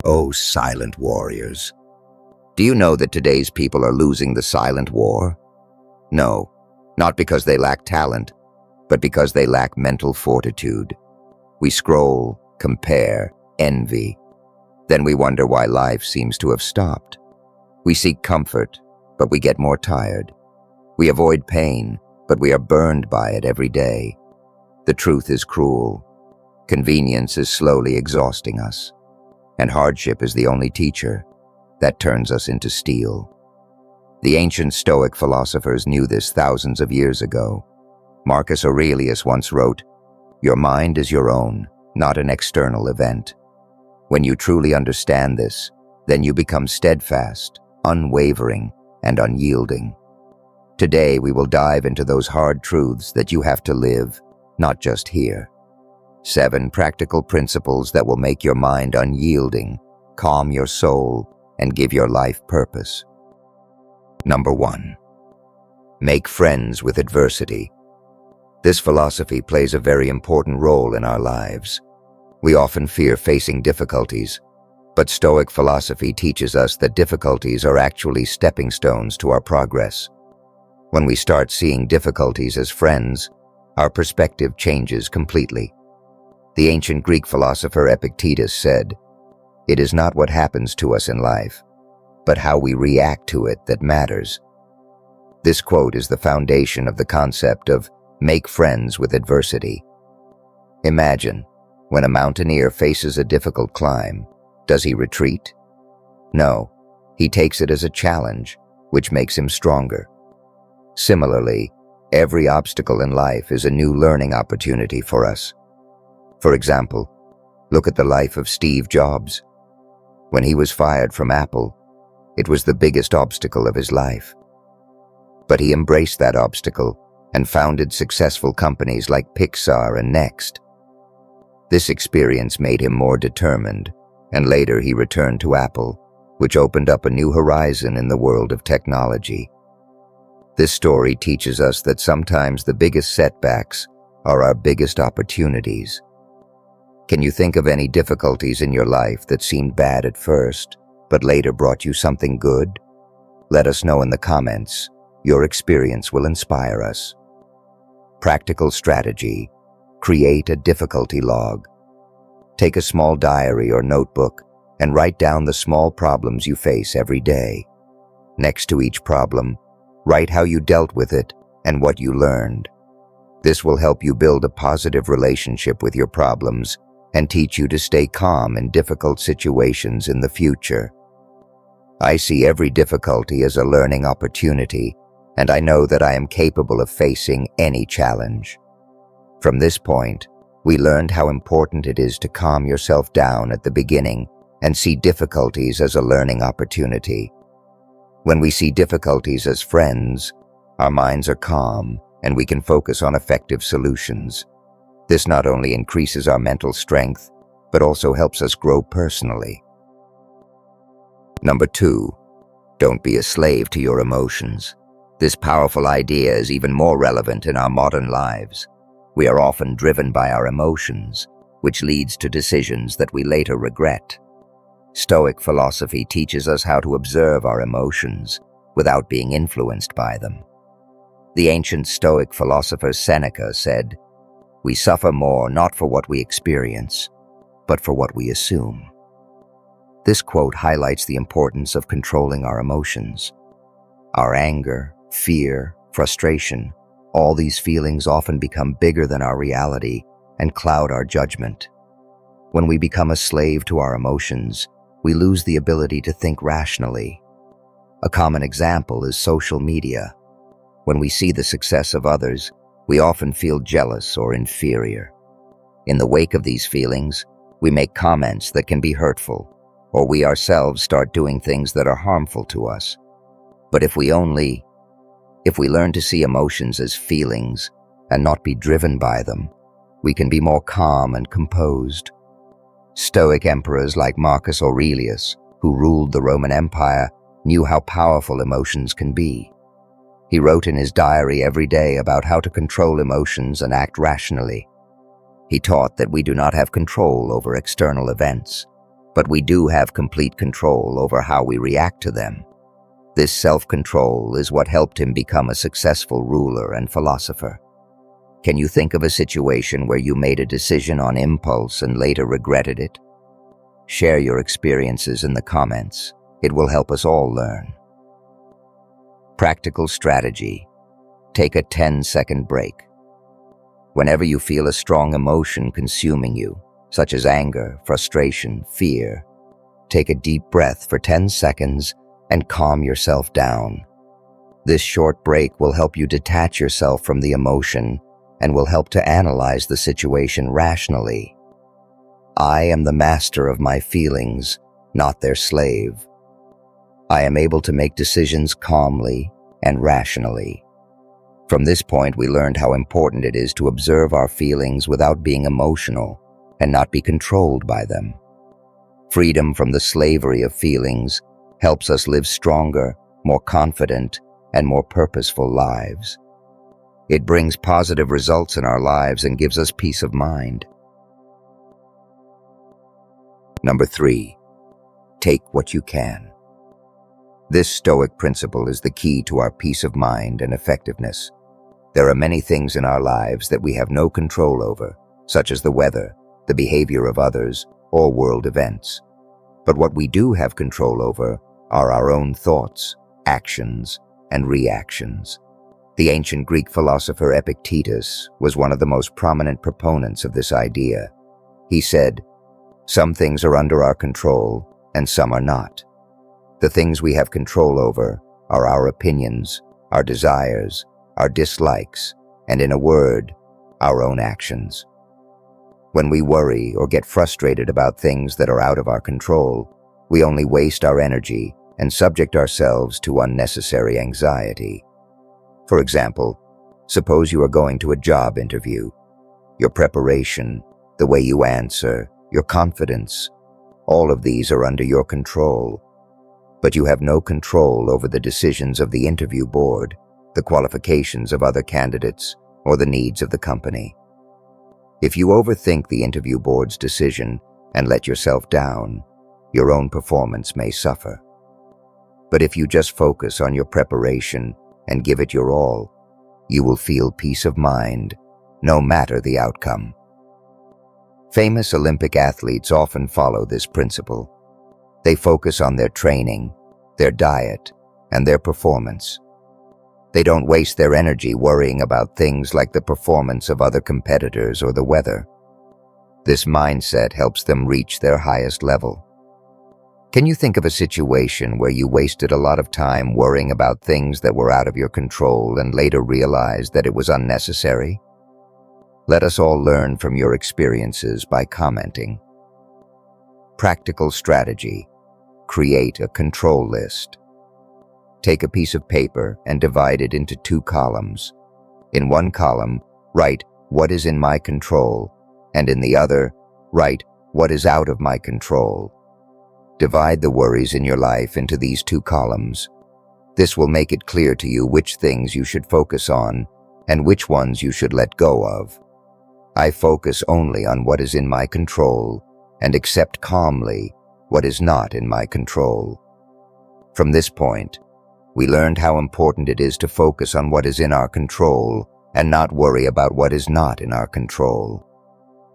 Oh, silent warriors. Do you know that today's people are losing the silent war? No, not because they lack talent, but because they lack mental fortitude. We scroll, compare, envy. Then we wonder why life seems to have stopped. We seek comfort, but we get more tired. We avoid pain, but we are burned by it every day. The truth is cruel. Convenience is slowly exhausting us. And hardship is the only teacher that turns us into steel. The ancient Stoic philosophers knew this thousands of years ago. Marcus Aurelius once wrote, "Your mind is your own, not an external event." When you truly understand this, then you become steadfast, unwavering, and unyielding. Today we will dive into those hard truths that you have to live, not just hear. 7 practical principles that will make your mind unyielding, calm your soul, and give your life purpose. Number 1. Make friends with adversity. This philosophy plays a very important role in our lives. We often fear facing difficulties, but Stoic philosophy teaches us that difficulties are actually stepping stones to our progress. When we start seeing difficulties as friends, our perspective changes completely. The ancient Greek philosopher Epictetus said, "It is not what happens to us in life, but how we react to it that matters." This quote is the foundation of the concept of make friends with adversity. Imagine, when a mountaineer faces a difficult climb, does he retreat? No, he takes it as a challenge, which makes him stronger. Similarly, every obstacle in life is a new learning opportunity for us. For example, look at the life of Steve Jobs. When he was fired from Apple, it was the biggest obstacle of his life. But he embraced that obstacle and founded successful companies like Pixar and Next. This experience made him more determined, and later he returned to Apple, which opened up a new horizon in the world of technology. This story teaches us that sometimes the biggest setbacks are our biggest opportunities. Can you think of any difficulties in your life that seemed bad at first, but later brought you something good? Let us know in the comments. Your experience will inspire us. Practical strategy. Create a difficulty log. Take a small diary or notebook and write down the small problems you face every day. Next to each problem, write how you dealt with it and what you learned. This will help you build a positive relationship with your problems and teach you to stay calm in difficult situations in the future. I see every difficulty as a learning opportunity, and I know that I am capable of facing any challenge. From this point, we learned how important it is to calm yourself down at the beginning and see difficulties as a learning opportunity. When we see difficulties as friends, our minds are calm and we can focus on effective solutions. This not only increases our mental strength, but also helps us grow personally. Number 2, don't be a slave to your emotions. This powerful idea is even more relevant in our modern lives. We are often driven by our emotions, which leads to decisions that we later regret. Stoic philosophy teaches us how to observe our emotions without being influenced by them. The ancient Stoic philosopher Seneca said, "We suffer more not for what we experience, but for what we assume." This quote highlights the importance of controlling our emotions. Our anger, fear, frustration, all these feelings often become bigger than our reality and cloud our judgment. When we become a slave to our emotions, we lose the ability to think rationally. A common example is social media. When we see the success of others, we often feel jealous or inferior. In the wake of these feelings, we make comments that can be hurtful, or we ourselves start doing things that are harmful to us. But if we learn to see emotions as feelings and not be driven by them, we can be more calm and composed. Stoic emperors like Marcus Aurelius, who ruled the Roman Empire, knew how powerful emotions can be. He wrote in his diary every day about how to control emotions and act rationally. He taught that we do not have control over external events, but we do have complete control over how we react to them. This self-control is what helped him become a successful ruler and philosopher. Can you think of a situation where you made a decision on impulse and later regretted it? Share your experiences in the comments. It will help us all learn. Practical strategy. Take a 10-second break. Whenever you feel a strong emotion consuming you, such as anger, frustration, fear, take a deep breath for 10 seconds and calm yourself down. This short break will help you detach yourself from the emotion and will help to analyze the situation rationally. I am the master of my feelings, not their slave. I am able to make decisions calmly and rationally. From this point, we learned how important it is to observe our feelings without being emotional and not be controlled by them. Freedom from the slavery of feelings helps us live stronger, more confident, and more purposeful lives. It brings positive results in our lives and gives us peace of mind. Number 3, take what you can. This Stoic principle is the key to our peace of mind and effectiveness. There are many things in our lives that we have no control over, such as the weather, the behavior of others, or world events. But what we do have control over are our own thoughts, actions, and reactions. The ancient Greek philosopher Epictetus was one of the most prominent proponents of this idea. He said, "Some things are under our control, and some are not. The things we have control over are our opinions, our desires, our dislikes, and in a word, our own actions." When we worry or get frustrated about things that are out of our control, we only waste our energy and subject ourselves to unnecessary anxiety. For example, suppose you are going to a job interview. Your preparation, the way you answer, your confidence, all of these are under your control. But you have no control over the decisions of the interview board, the qualifications of other candidates, or the needs of the company. If you overthink the interview board's decision and let yourself down, your own performance may suffer. But if you just focus on your preparation and give it your all, you will feel peace of mind, no matter the outcome. Famous Olympic athletes often follow this principle. They focus on their training, their diet, and their performance. They don't waste their energy worrying about things like the performance of other competitors or the weather. This mindset helps them reach their highest level. Can you think of a situation where you wasted a lot of time worrying about things that were out of your control and later realized that it was unnecessary? Let us all learn from your experiences by commenting. Practical strategy. Create a control list. Take a piece of paper and divide it into 2 columns. In one column, write what is in my control, and in the other, write what is out of my control. Divide the worries in your life into these 2 columns. This will make it clear to you which things you should focus on and which ones you should let go of. I focus only on what is in my control and accept calmly what is not in my control. From this point, we learned how important it is to focus on what is in our control and not worry about what is not in our control.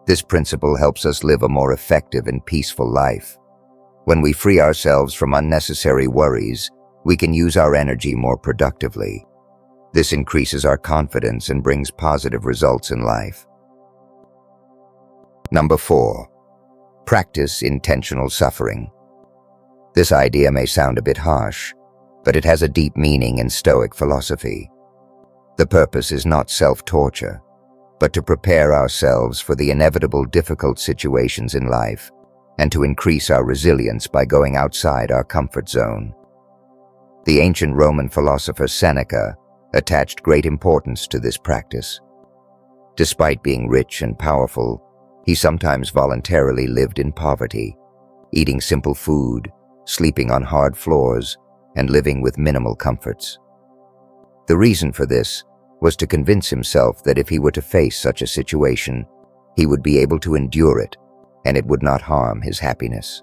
This principle helps us live a more effective and peaceful life. When we free ourselves from unnecessary worries, we can use our energy more productively. This increases our confidence and brings positive results in life. Number 4, practice intentional suffering. This idea may sound a bit harsh, but it has a deep meaning in Stoic philosophy. The purpose is not self-torture, but to prepare ourselves for the inevitable difficult situations in life and to increase our resilience by going outside our comfort zone. The ancient Roman philosopher Seneca attached great importance to this practice. Despite being rich and powerful, he sometimes voluntarily lived in poverty, eating simple food, sleeping on hard floors, and living with minimal comforts. The reason for this was to convince himself that if he were to face such a situation, he would be able to endure it, and it would not harm his happiness.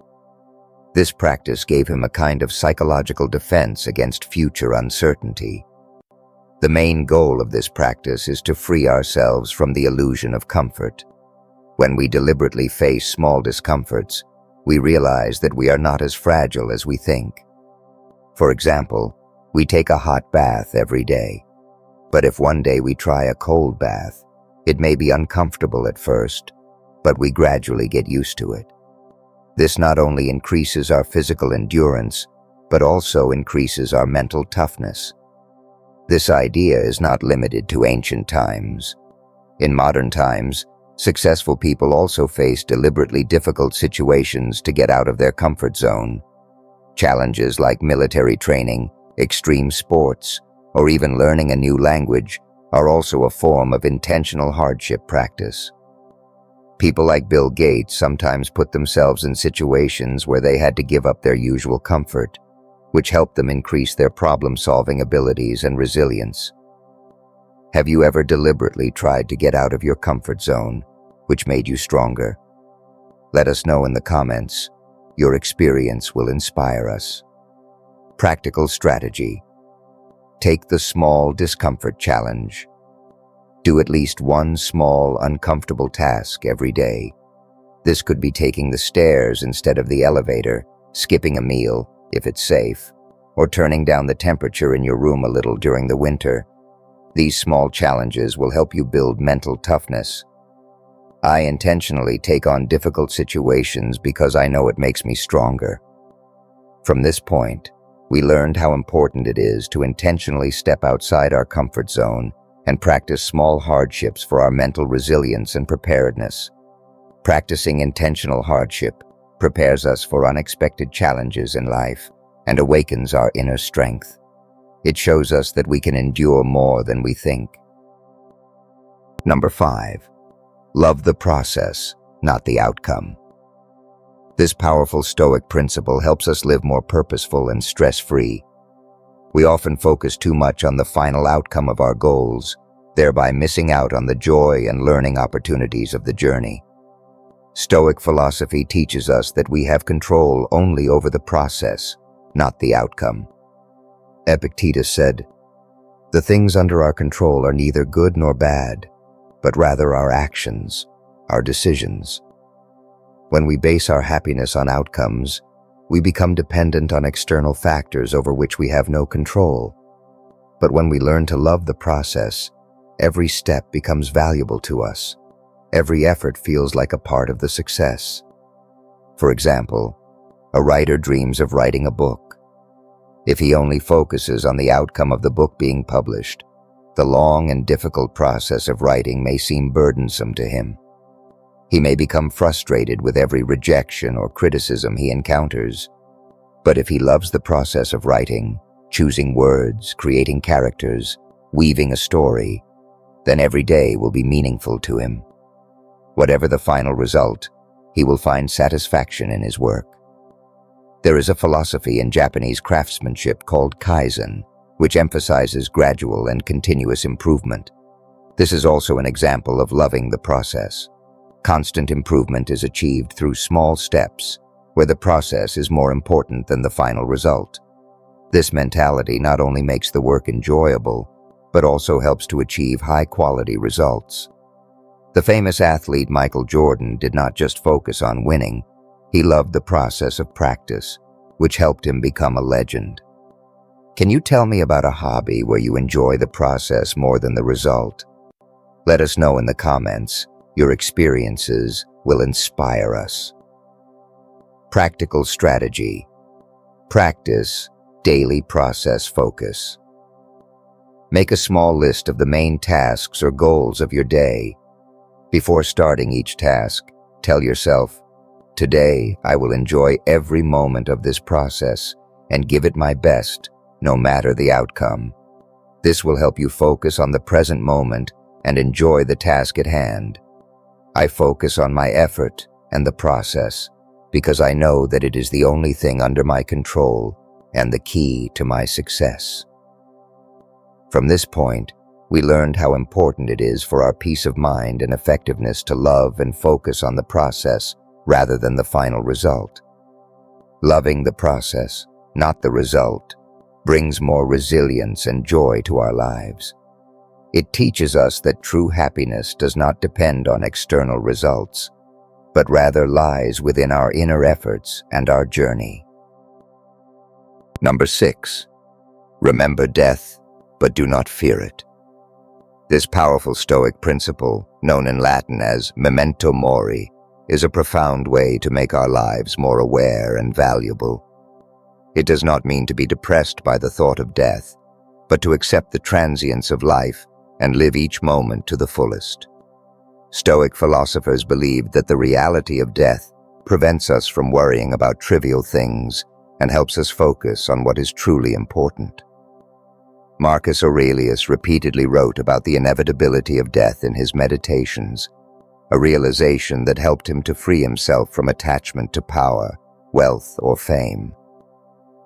This practice gave him a kind of psychological defense against future uncertainty. The main goal of this practice is to free ourselves from the illusion of comfort. When we deliberately face small discomforts, we realize that we are not as fragile as we think. For example, we take a hot bath every day. But if one day we try a cold bath, it may be uncomfortable at first, but we gradually get used to it. This not only increases our physical endurance, but also increases our mental toughness. This idea is not limited to ancient times. In modern times, successful people also face deliberately difficult situations to get out of their comfort zone. Challenges like military training, extreme sports, or even learning a new language are also a form of intentional hardship practice. People like Bill Gates sometimes put themselves in situations where they had to give up their usual comfort, which helped them increase their problem-solving abilities and resilience. Have you ever deliberately tried to get out of your comfort zone, which made you stronger? Let us know in the comments. Your experience will inspire us. Practical strategy. Take the small discomfort challenge. Do at least one small, uncomfortable task every day. This could be taking the stairs instead of the elevator, skipping a meal, if it's safe, or turning down the temperature in your room a little during the winter. These small challenges will help you build mental toughness. I intentionally take on difficult situations because I know it makes me stronger. From this point, we learned how important it is to intentionally step outside our comfort zone and practice small hardships for our mental resilience and preparedness. Practicing intentional hardship prepares us for unexpected challenges in life and awakens our inner strength. It shows us that we can endure more than we think. Number 5. Love the process, not the outcome. This powerful Stoic principle helps us live more purposeful and stress-free. We often focus too much on the final outcome of our goals, thereby missing out on the joy and learning opportunities of the journey. Stoic philosophy teaches us that we have control only over the process, not the outcome. Epictetus said, "The things under our control are neither good nor bad, but rather our actions, our decisions." When we base our happiness on outcomes, we become dependent on external factors over which we have no control. But when we learn to love the process, every step becomes valuable to us. Every effort feels like a part of the success. For example, a writer dreams of writing a book. If he only focuses on the outcome of the book being published, the long and difficult process of writing may seem burdensome to him. He may become frustrated with every rejection or criticism he encounters. But if he loves the process of writing, choosing words, creating characters, weaving a story, then every day will be meaningful to him. Whatever the final result, he will find satisfaction in his work. There is a philosophy in Japanese craftsmanship called Kaizen, which emphasizes gradual and continuous improvement. This is also an example of loving the process. Constant improvement is achieved through small steps, where the process is more important than the final result. This mentality not only makes the work enjoyable, but also helps to achieve high-quality results. The famous athlete Michael Jordan did not just focus on winning, he loved the process of practice, which helped him become a legend. Can you tell me about a hobby where you enjoy the process more than the result? Let us know in the comments. Your experiences will inspire us. Practical strategy. Practice daily process focus. Make a small list of the main tasks or goals of your day. Before starting each task, tell yourself, "Today I will enjoy every moment of this process and give it my best, no matter the outcome." This will help you focus on the present moment and enjoy the task at hand. I focus on my effort and the process because I know that it is the only thing under my control and the key to my success. From this point, we learned how important it is for our peace of mind and effectiveness to love and focus on the process rather than the final result. Loving the process, not the result, brings more resilience and joy to our lives. It teaches us that true happiness does not depend on external results, but rather lies within our inner efforts and our journey. Number 6. Remember death, but do not fear it. This powerful Stoic principle, known in Latin as memento mori, is a profound way to make our lives more aware and valuable. It does not mean to be depressed by the thought of death, but to accept the transience of life and live each moment to the fullest. Stoic philosophers believed that the reality of death prevents us from worrying about trivial things and helps us focus on what is truly important. Marcus Aurelius repeatedly wrote about the inevitability of death in his Meditations, a realization that helped him to free himself from attachment to power, wealth, or fame.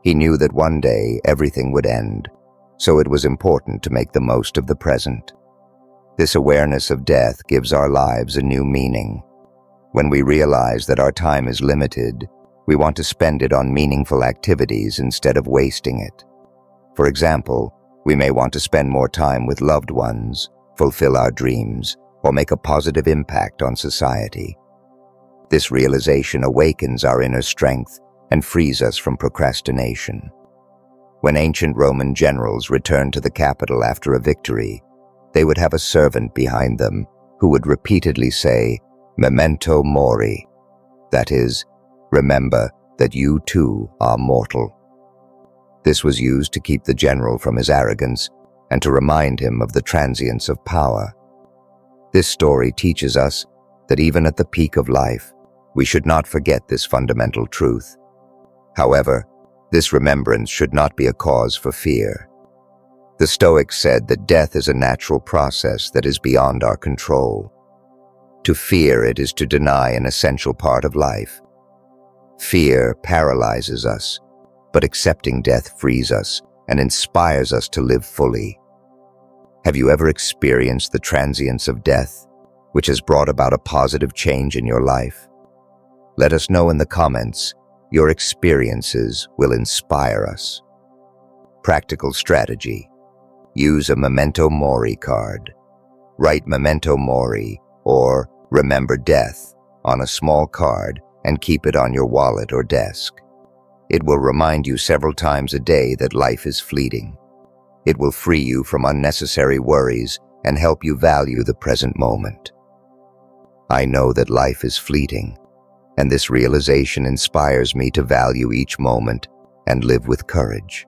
He knew that one day everything would end, so it was important to make the most of the present. This awareness of death gives our lives a new meaning. When we realize that our time is limited, we want to spend it on meaningful activities instead of wasting it. For example, we may want to spend more time with loved ones, fulfill our dreams, or make a positive impact on society. This realization awakens our inner strength and frees us from procrastination. When ancient Roman generals returned to the capital after a victory, they would have a servant behind them who would repeatedly say, "Memento mori," that is, remember that you too are mortal. This was used to keep the general from his arrogance and to remind him of the transience of power. This story teaches us that even at the peak of life, we should not forget this fundamental truth. However, this remembrance should not be a cause for fear. The Stoics said that death is a natural process that is beyond our control. To fear it is to deny an essential part of life. Fear paralyzes us, but accepting death frees us and inspires us to live fully. Have you ever experienced the transience of death, which has brought about a positive change in your life? Let us know in the comments. Your experiences will inspire us. Practical strategy. Use a memento mori card. Write memento mori or remember death on a small card and keep it on your wallet or desk. It will remind you several times a day that life is fleeting. It will free you from unnecessary worries and help you value the present moment. I know that life is fleeting, and this realization inspires me to value each moment and live with courage.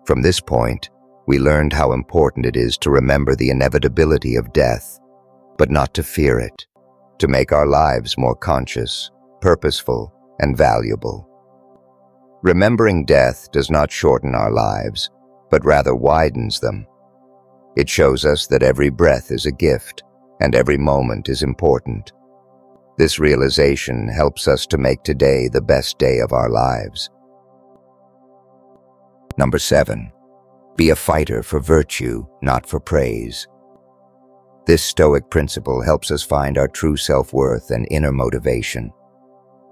From this point, we learned how important it is to remember the inevitability of death, but not to fear it, to make our lives more conscious, purposeful, and valuable. Remembering death does not shorten our lives, but rather widens them. It shows us that every breath is a gift, and every moment is important. This realization helps us to make today the best day of our lives. Number 7. Be a fighter for virtue, not for praise. This Stoic principle helps us find our true self-worth and inner motivation.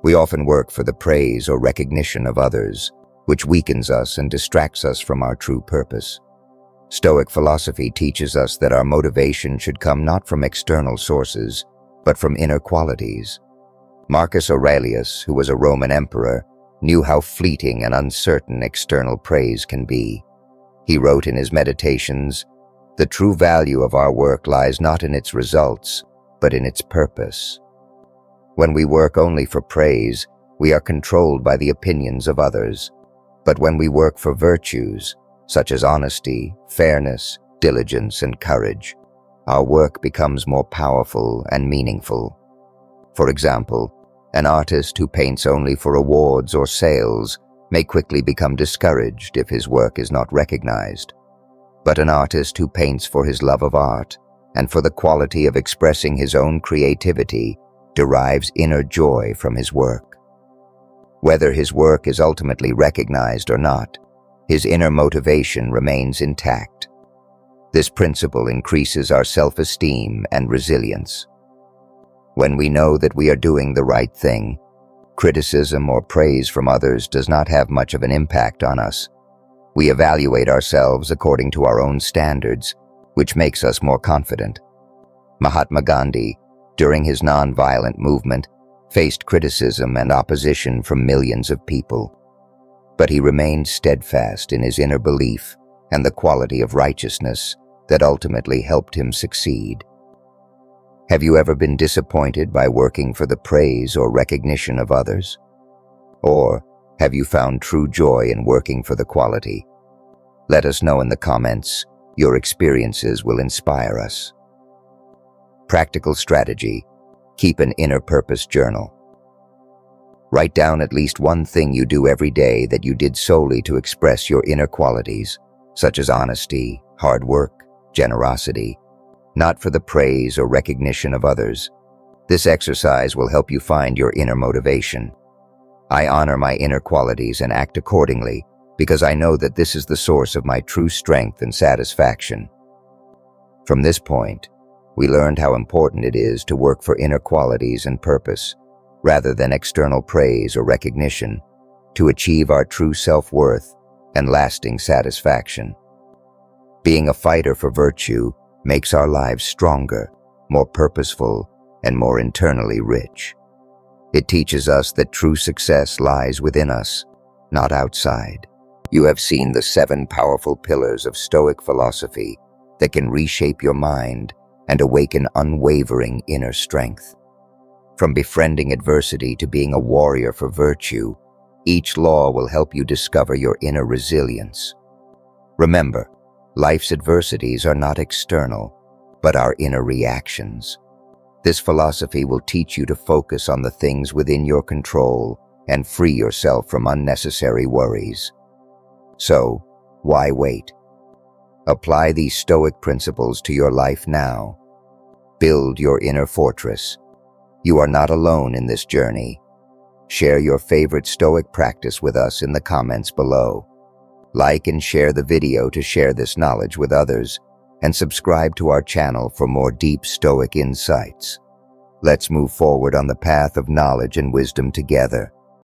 We often work for the praise or recognition of others, which weakens us and distracts us from our true purpose. Stoic philosophy teaches us that our motivation should come not from external sources, but from inner qualities. Marcus Aurelius, who was a Roman emperor, knew how fleeting and uncertain external praise can be. He wrote in his Meditations, "The true value of our work lies not in its results, but in its purpose." When we work only for praise, we are controlled by the opinions of others. But when we work for virtues, such as honesty, fairness, diligence, and courage, our work becomes more powerful and meaningful. For example, an artist who paints only for awards or sales may quickly become discouraged if his work is not recognized. But an artist who paints for his love of art and for the quality of expressing his own creativity derives inner joy from his work. Whether his work is ultimately recognized or not, his inner motivation remains intact. This principle increases our self-esteem and resilience. When we know that we are doing the right thing, Criticism or praise from others does not have much of an impact on us. We evaluate ourselves according to our own standards, which makes us more confident. Mahatma Gandhi, during his non-violent movement, faced criticism and opposition from millions of people. But he remained steadfast in his inner belief and the quality of righteousness that ultimately helped him succeed. Have you ever been disappointed by working for the praise or recognition of others? Or have you found true joy in working for the quality? Let us know in the comments. Your experiences will inspire us. Practical strategy: keep an inner purpose journal. Write down at least one thing you do every day that you did solely to express your inner qualities, such as honesty, hard work, generosity, not for the praise or recognition of others. This exercise will help you find your inner motivation. I honor my inner qualities and act accordingly because I know that this is the source of my true strength and satisfaction. From this point, we learned how important it is to work for inner qualities and purpose, rather than external praise or recognition, to achieve our true self-worth and lasting satisfaction. Being a fighter for virtue makes our lives stronger, more purposeful, and more internally rich. It teaches us that true success lies within us, not outside. You have seen the 7 powerful pillars of Stoic philosophy that can reshape your mind and awaken unwavering inner strength. From befriending adversity to being a warrior for virtue, each law will help you discover your inner resilience. Remember, life's adversities are not external, but our inner reactions. This philosophy will teach you to focus on the things within your control and free yourself from unnecessary worries. So, why wait? Apply these Stoic principles to your life now. Build your inner fortress. You are not alone in this journey. Share your favorite Stoic practice with us in the comments below. Like and share the video to share this knowledge with others, and subscribe to our channel for more deep Stoic insights. Let's move forward on the path of knowledge and wisdom together.